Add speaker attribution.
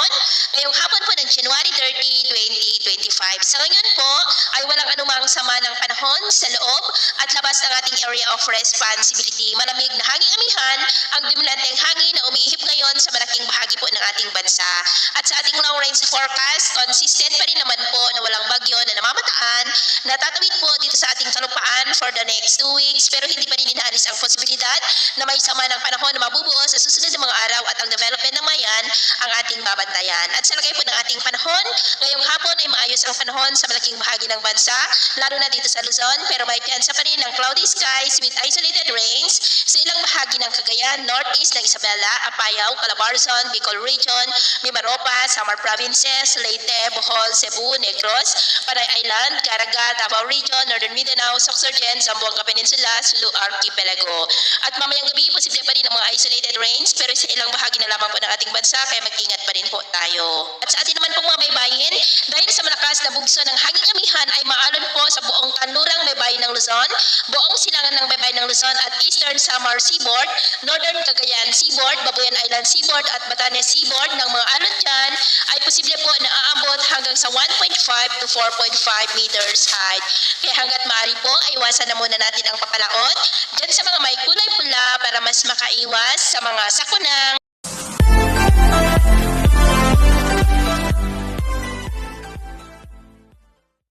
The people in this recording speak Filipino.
Speaker 1: panahon ngayong hapon po ng January 30, 2025. Sa ngayon po ay walang anumang sama ng panahon sa loob at labas ng ating area of responsibility. Malamig na hanging amihan ang dumilanteng hangin na umiihip ngayon sa malaking bahagi po ng ating bansa. At sa ating long range forecast, consistent pa rin naman po na walang bagyo na namamataan na tatawid po dito sa ating kalupaan for the next 2 weeks, pero hindi pa rin inaalis ang posibilidad na may sama ng panahon na mabubuo sa susunod na mga araw at ang development ng mayan ang ating babantayan. At sa lagay po ng ating panahon, ngayong hapon ay maayos ang panahon sa malaking bahagi ng bansa, lalo na dito sa Luzon, pero may piyansa pa rin ng cloudy skies with isolated rains sa ilang bahagi ng Cagayan, northeast ng Isabela, Apayao, Calabarzon, Bicol Region, Mimaropa, Samar Provinces, Leyte, Bohol, Cebu, Negros, Panay Island, Caraga, Davao Region, Northern Mindanao, Sorsogen, Zamboanga Peninsula, Sulu Archipelago. At mamayang gabi, posible pa rin ang mga isolated rains, pero sa ilang bahagi na lamang po ng ating bansa, kaya mag-ingat pa rin po tayo. At sa atin naman pong mga baybayin, dahil sa malakas na bugso ng hanging amihan ay maalon po sa buong kanlurang baybayin ng Luzon, buong silangan ng baybayin ng Luzon at Eastern Samar Seaboard, Northern Cagayan Seaboard, Babuyan Island Seaboard at Batanes Seaboard ng mga alon dyan ay posible po na aabot hanggang sa 1.5 to 4.5 meters height. Kaya hanggat maaari po ay iwasan na muna natin ang papalaot dyan sa mga may kulay pula para mas makaiwas sa mga sakunang